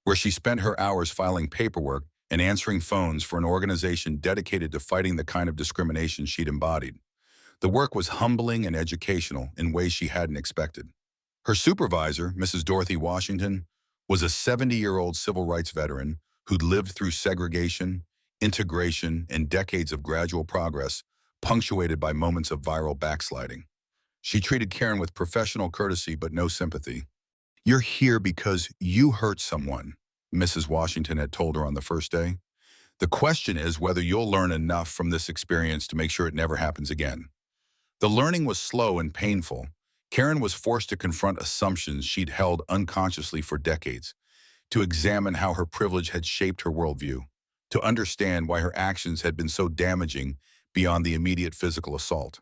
where she spent her hours filing paperwork and answering phones for an organization dedicated to fighting the kind of discrimination she'd embodied. The work was humbling and educational in ways she hadn't expected. Her supervisor, Mrs. Dorothy Washington, was a 70-year-old civil rights veteran who'd lived through segregation, integration, and decades of gradual progress, punctuated by moments of viral backsliding. She treated Karen with professional courtesy but no sympathy. "You're here because you hurt someone," Mrs. Washington had told her on the first day. "The question is whether you'll learn enough from this experience to make sure it never happens again." The learning was slow and painful. Karen was forced to confront assumptions she'd held unconsciously for decades, to examine how her privilege had shaped her worldview, to understand why her actions had been so damaging beyond the immediate physical assault.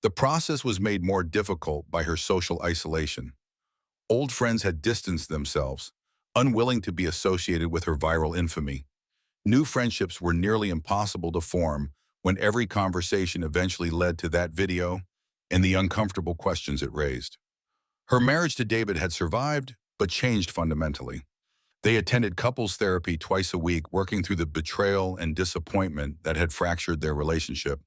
The process was made more difficult by her social isolation. Old friends had distanced themselves, unwilling to be associated with her viral infamy. New friendships were nearly impossible to form when every conversation eventually led to that video and the uncomfortable questions it raised. Her marriage to David had survived, but changed fundamentally. They attended couples therapy twice a week, working through the betrayal and disappointment that had fractured their relationship.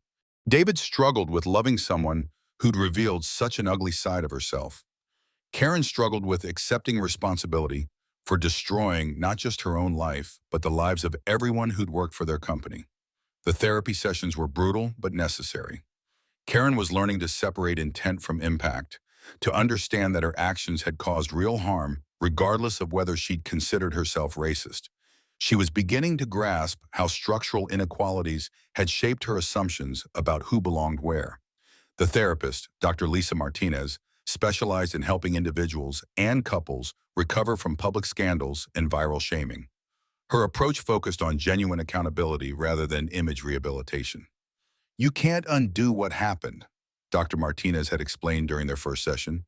David struggled with loving someone who'd revealed such an ugly side of herself. Karen struggled with accepting responsibility for destroying not just her own life, but the lives of everyone who'd worked for their company. The therapy sessions were brutal but necessary. Karen was learning to separate intent from impact, to understand that her actions had caused real harm, regardless of whether she'd considered herself racist. She was beginning to grasp how structural inequalities had shaped her assumptions about who belonged where. The therapist, Dr. Lisa Martinez, specialized in helping individuals and couples recover from public scandals and viral shaming. Her approach focused on genuine accountability rather than image rehabilitation. You can't undo what happened, Dr. Martinez had explained during their first session,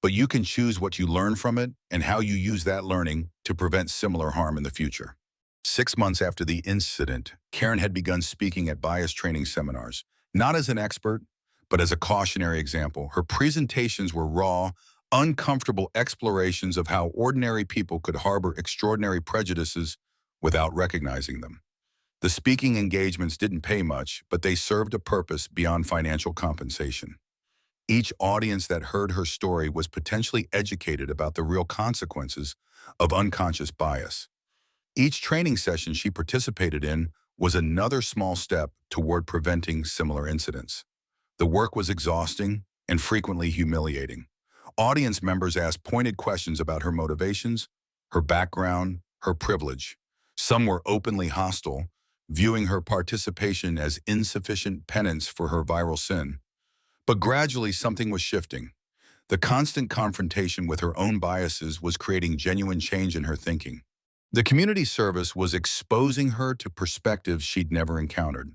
but you can choose what you learn from it and how you use that learning to prevent similar harm in the future. 6 months after the incident, Karen had begun speaking at bias training seminars, not as an expert, but as a cautionary example. Her presentations were raw, uncomfortable explorations of how ordinary people could harbor extraordinary prejudices without recognizing them. The speaking engagements didn't pay much, but they served a purpose beyond financial compensation. Each audience that heard her story was potentially educated about the real consequences of unconscious bias. Each training session she participated in was another small step toward preventing similar incidents. The work was exhausting and frequently humiliating. Audience members asked pointed questions about her motivations, her background, her privilege. Some were openly hostile, viewing her participation as insufficient penance for her viral sin. But gradually something was shifting. The constant confrontation with her own biases was creating genuine change in her thinking. The community service was exposing her to perspectives she'd never encountered.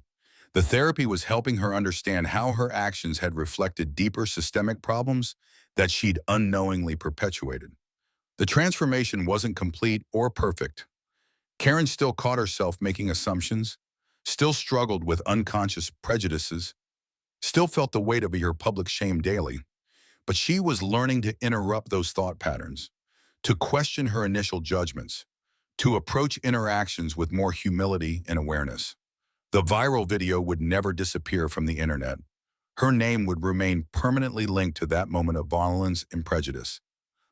The therapy was helping her understand how her actions had reflected deeper systemic problems that she'd unknowingly perpetuated. The transformation wasn't complete or perfect. Karen still caught herself making assumptions, still struggled with unconscious prejudices, still felt the weight of her public shame daily, but she was learning to interrupt those thought patterns, to question her initial judgments, to approach interactions with more humility and awareness. The viral video would never disappear from the internet. Her name would remain permanently linked to that moment of violence and prejudice.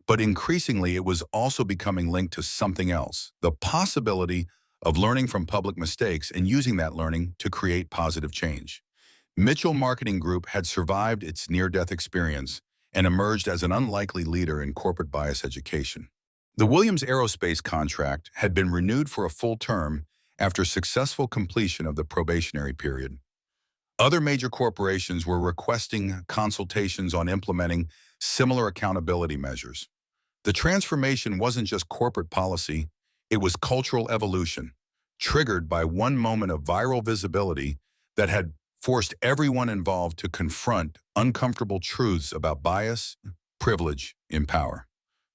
But increasingly, it was also becoming linked to something else, the possibility of learning from public mistakes and using that learning to create positive change. Mitchell Marketing Group had survived its near-death experience and emerged as an unlikely leader in corporate bias education. The Williams Aerospace contract had been renewed for a full term after successful completion of the probationary period. Other major corporations were requesting consultations on implementing similar accountability measures. The transformation wasn't just corporate policy, it was cultural evolution, triggered by one moment of viral visibility that had forced everyone involved to confront uncomfortable truths about bias, privilege, and power.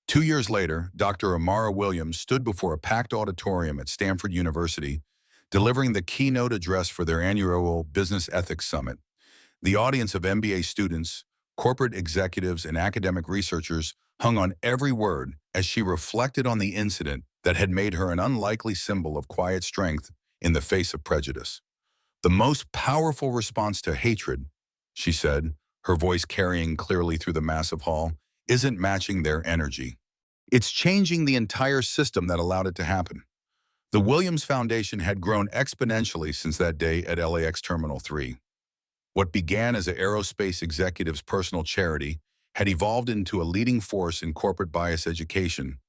2 years later, Dr. Amara Williams stood before a packed auditorium at Stanford University, delivering the keynote address for their annual Business Ethics Summit. The audience of MBA students, corporate executives, and academic researchers hung on every word as she reflected on the incident that had made her an unlikely symbol of quiet strength in the face of prejudice. The most powerful response to hatred, she said, her voice carrying clearly through the massive hall, isn't matching their energy. It's changing the entire system that allowed it to happen. The Williams Foundation had grown exponentially since that day at LAX Terminal 3. What began as an aerospace executive's personal charity had evolved into a leading force in corporate bias education,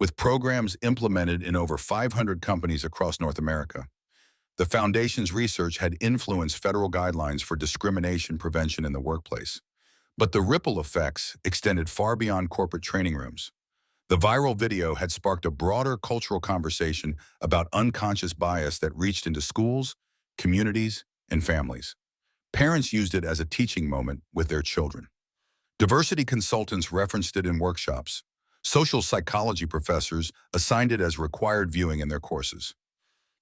with programs implemented in over 500 companies across North America. The foundation's research had influenced federal guidelines for discrimination prevention in the workplace. But the ripple effects extended far beyond corporate training rooms. The viral video had sparked a broader cultural conversation about unconscious bias that reached into schools, communities, and families. Parents used it as a teaching moment with their children. Diversity consultants referenced it in workshops. Social psychology professors assigned it as required viewing in their courses.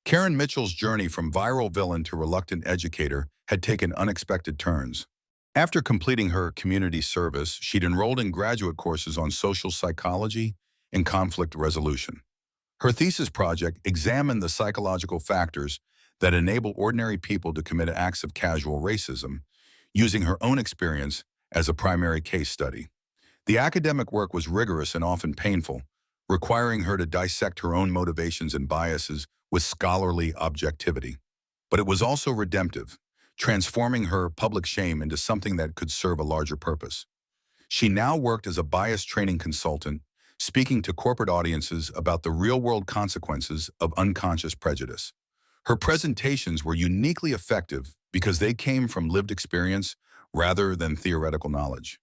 Karen Mitchell's journey from viral villain to reluctant educator had taken unexpected turns. After completing her community service, she'd enrolled in graduate courses on social psychology and conflict resolution. Her thesis project examined the psychological factors that enable ordinary people to commit acts of casual racism, using her own experience as a primary case study. The academic work was rigorous and often painful, requiring her to dissect her own motivations and biases with scholarly objectivity. But it was also redemptive, transforming her public shame into something that could serve a larger purpose. She now worked as a bias training consultant, speaking to corporate audiences about the real-world consequences of unconscious prejudice. Her presentations were uniquely effective because they came from lived experience rather than theoretical knowledge.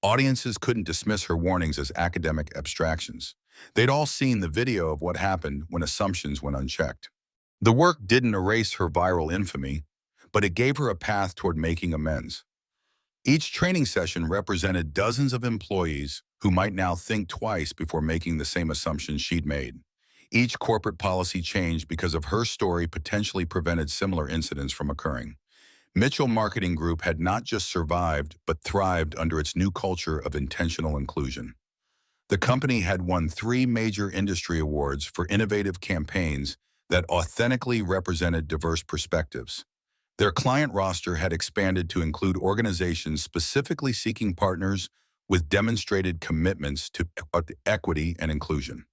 Audiences couldn't dismiss her warnings as academic abstractions. They'd all seen the video of what happened when assumptions went unchecked. The work didn't erase her viral infamy, but it gave her a path toward making amends. Each training session represented dozens of employees who might now think twice before making the same assumptions she'd made. Each corporate policy changed because of her story potentially prevented similar incidents from occurring. Mitchell Marketing Group had not just survived, but thrived under its new culture of intentional inclusion. The company had won 3 major industry awards for innovative campaigns that authentically represented diverse perspectives. Their client roster had expanded to include organizations specifically seeking partners with demonstrated commitments to equity and inclusion.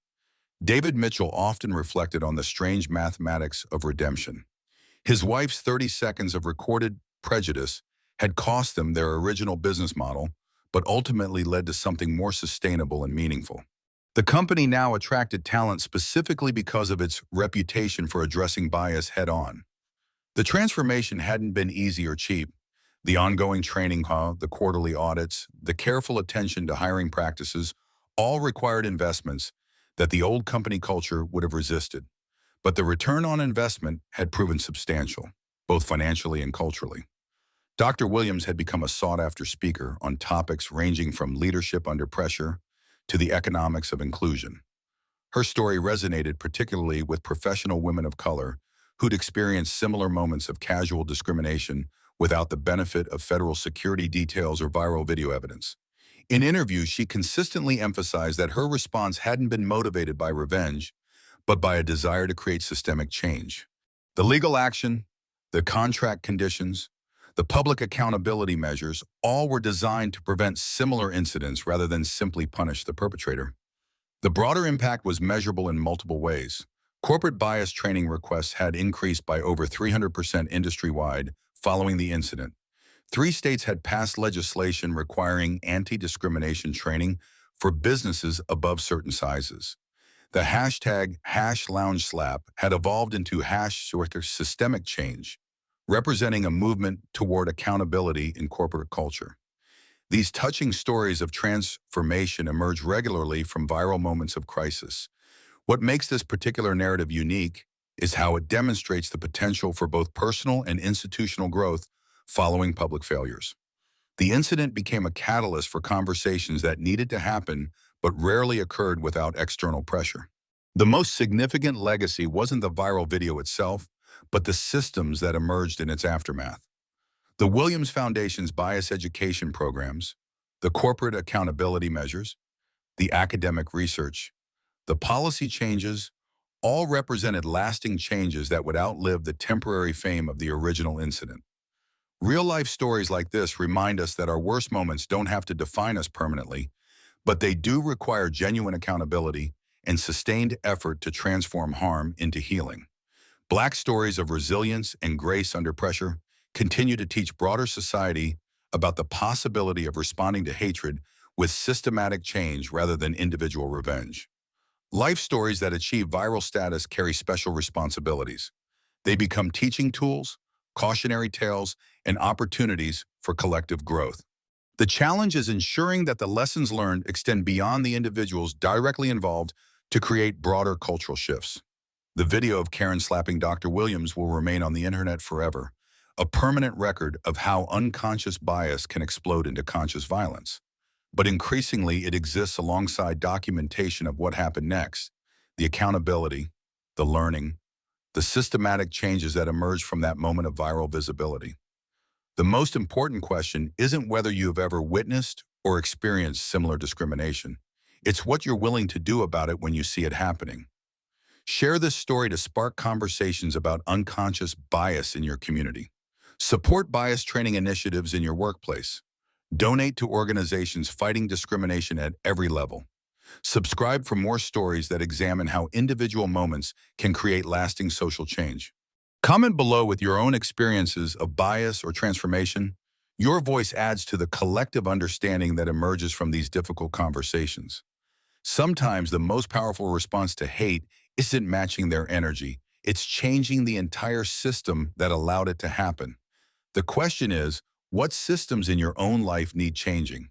David Mitchell often reflected on the strange mathematics of redemption. His wife's 30 seconds of recorded prejudice had cost them their original business model, but ultimately led to something more sustainable and meaningful. The company now attracted talent specifically because of its reputation for addressing bias head-on. The transformation hadn't been easy or cheap. The ongoing training, the quarterly audits, the careful attention to hiring practices, all required investments that the old company culture would have resisted. But the return on investment had proven substantial, both financially and culturally. Dr. Williams had become a sought-after speaker on topics ranging from leadership under pressure to the economics of inclusion. Her story resonated particularly with professional women of color who'd experienced similar moments of casual discrimination without the benefit of federal security details or viral video evidence. In interviews, she consistently emphasized that her response hadn't been motivated by revenge, but by a desire to create systemic change. The legal action, the contract conditions, the public accountability measures all were designed to prevent similar incidents rather than simply punish the perpetrator. The broader impact was measurable in multiple ways. Corporate bias training requests had increased by over 300% industry-wide following the incident. 3 states had passed legislation requiring anti-discrimination training for businesses above certain sizes. The hashtag #LoungeSlap had evolved into #systemic change, representing a movement toward accountability in corporate culture. These touching stories of transformation emerge regularly from viral moments of crisis. What makes this particular narrative unique is how it demonstrates the potential for both personal and institutional growth following public failures. The incident became a catalyst for conversations that needed to happen but rarely occurred without external pressure. The most significant legacy wasn't the viral video itself, but the systems that emerged in its aftermath. The Williams Foundation's bias education programs, the corporate accountability measures, the academic research, the policy changes, all represented lasting changes that would outlive the temporary fame of the original incident. Real-life stories like this remind us that our worst moments don't have to define us permanently, but they do require genuine accountability and sustained effort to transform harm into healing. Black stories of resilience and grace under pressure continue to teach broader society about the possibility of responding to hatred with systematic change rather than individual revenge. Life stories that achieve viral status carry special responsibilities. They become teaching tools, cautionary tales, and opportunities for collective growth. The challenge is ensuring that the lessons learned extend beyond the individuals directly involved to create broader cultural shifts. The video of Karen slapping Dr. Williams will remain on the internet forever, a permanent record of how unconscious bias can explode into conscious violence. But increasingly, it exists alongside documentation of what happened next, the accountability, the learning, the systematic changes that emerge from that moment of viral visibility. The most important question isn't whether you have ever witnessed or experienced similar discrimination. It's what you're willing to do about it when you see it happening. Share this story to spark conversations about unconscious bias in your community. Support bias training initiatives in your workplace. Donate to organizations fighting discrimination at every level. Subscribe for more stories that examine how individual moments can create lasting social change. Comment below with your own experiences of bias or transformation. Your voice adds to the collective understanding that emerges from these difficult conversations. Sometimes the most powerful response to hate isn't matching their energy. It's changing the entire system that allowed it to happen. The question is, what systems in your own life need changing?